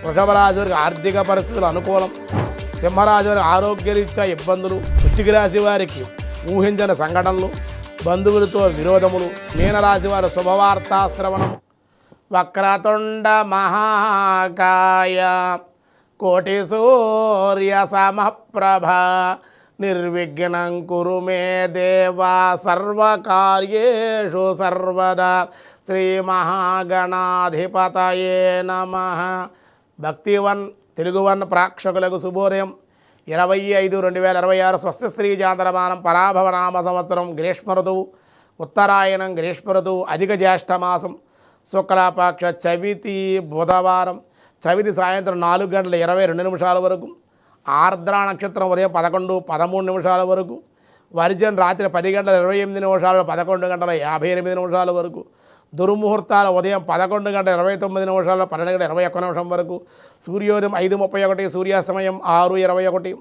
వృషభ రాశి వారికి ఆర్థిక పరిస్థితులు అనుకూలం. సింహరాశి వారికి ఆరోగ్యరీత్యా ఇబ్బందులు. వృశ్చిక రాశి వారికి ఊహించని సంఘటనలు, బంధువులతో విరోధములు. మీనరాశి వారి శుభవార్తా శ్రవణం. వక్రతుండ మహాకాయ కోటి సూర్య సమప్రభ నిర్విఘ్నం కురు మే దేవా సర్వకార్యేషు సర్వదా శ్రీ మహాగణాధిపతయే నమః. భక్తివన్ తెలుగువన్ ప్రేక్షకులకు శుభోదయం. 25/2026 స్వస్తి శ్రీ చాంద్రమానం పరాభవనామ సంవత్సరం గ్రీష్మ ఋతువు, ఉత్తరాయణం గ్రీష్మ ఋతువు, అధిక జ్యేష్ఠమాసం, శుక్లపక్ష చవితి బుధవారం. చవితి సాయంత్రం 4:22 వరకు, ఆర్ద్ర నక్షత్రం ఉదయం 11:13 వరకు, వర్జన్ రాత్రి 10:28 11:58 వరకు, దుర్ముహూర్తాలు ఉదయం 11:29 12:21 వరకు, సూర్యోదయం 5:31, సూర్యాస్తమయం 6:21,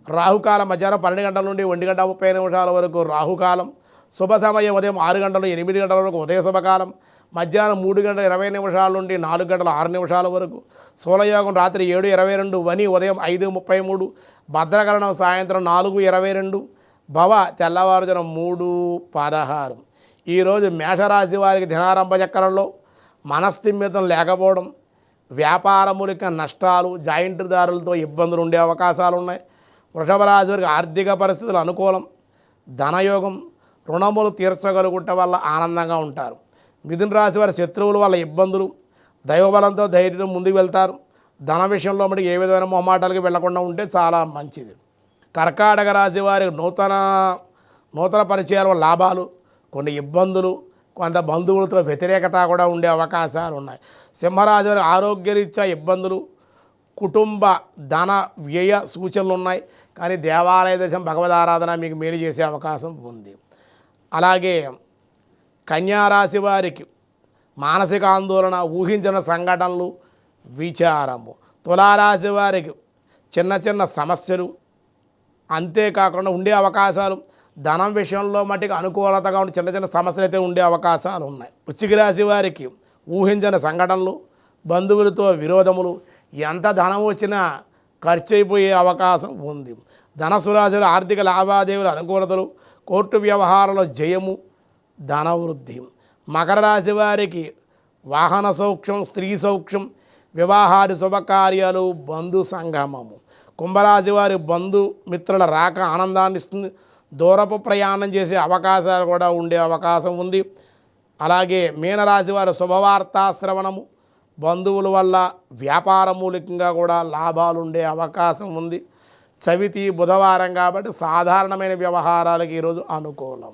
రాహుకాలం మధ్యాహ్నం 12 గంటల నుండి 1:30 వరకు రాహుకాలం, శుభ సమయం ఉదయం 6:08 వరకు ఉదయ శుభకాలం, మధ్యాహ్నం 3:20 నుండి 4:06 వరకు, సూర్యయోగం రాత్రి 7:22, వని ఉదయం 5:33, భద్రకరణం సాయంత్రం 4:22, భవ తెల్లవారుజామున 3:16. ఈరోజు మేషరాశి వారికి దినారంభ చక్రంలో మనస్థిమ్యతం లేకపోవడం, వ్యాపారమూలిక నష్టాలు, జాయింట్దారులతో ఇబ్బందులు ఉండే అవకాశాలు ఉన్నాయి. వృషభ రాశి వారికి ఆర్థిక పరిస్థితులు అనుకూలం. ధనయోగం, రుణములు తీర్చగలుగుట వల్ల ఆనందంగా ఉంటారు. మిథున రాశి వారి శత్రువుల వల్ల ఇబ్బందులు, దైవబలంతో ధైర్యంతో ముందుకు వెళ్తారు. ధన విషయంలో మటుకు ఏ విధమైన మొహమాటాలకి వెళ్లకుండా ఉంటే చాలా మంచిది. కర్కాటక రాశి వారికి నూతన పరిచయాల వల్ల లాభాలు, కొన్ని ఇబ్బందులు, కొంత బంధువులతో వ్యతిరేకత కూడా ఉండే అవకాశాలు ఉన్నాయి. సింహరాశి వారి ఆరోగ్యరీత్యా ఇబ్బందులు, కుటుంబ ధన వ్యయ సూచనలు ఉన్నాయి. కానీ దేవాలయ దర్శనం, భగవదారాధన మీకు మేలు చేసే అవకాశం ఉంది. అలాగే కన్యారాశి వారికి మానసిక ఆందోళన, ఊహించిన సంఘటనలు, విచారము. తులారాశి వారికి చిన్న చిన్న సమస్యలు, అంతేకాకుండా ఉండే అవకాశాలు, ధనం విషయంలో మటుకు అనుకూలతగా ఉండే చిన్న చిన్న సమస్యలు అయితే ఉండే అవకాశాలు ఉన్నాయి. వృశ్చిక రాశి వారికి ఊహించని సంఘటనలు, బంధువులతో విరోధములు, ఎంత ధనం వచ్చినా ఖర్చు అయిపోయే అవకాశం ఉంది. ధనస్సు రాశిలో ఆర్థిక లావాదేవీల అనుకూలతలు, కోర్టు వ్యవహారాల జయము, ధనవృద్ధి. మకర రాశి వారికి వాహన సౌఖ్యం, స్త్రీ సౌఖ్యం, వివాహాది శుభకార్యాలు, బంధు సంగమము. కుంభరాశి వారి బంధుమిత్రుల రాక ఆనందాన్ని ఇస్తుంది. దూరపు ప్రయాణం చేసే అవకాశాలు కూడా ఉండే అవకాశం ఉంది. అలాగే మీనరాశి వారి శుభవార్తా శ్రవణము, బంధువుల వల్ల వ్యాపార మూలికంగా కూడా లాభాలు ఉండే అవకాశం ఉంది. చవితి బుధవారం కాబట్టి సాధారణమైన వ్యవహారాలకు ఈరోజు అనుకూలం.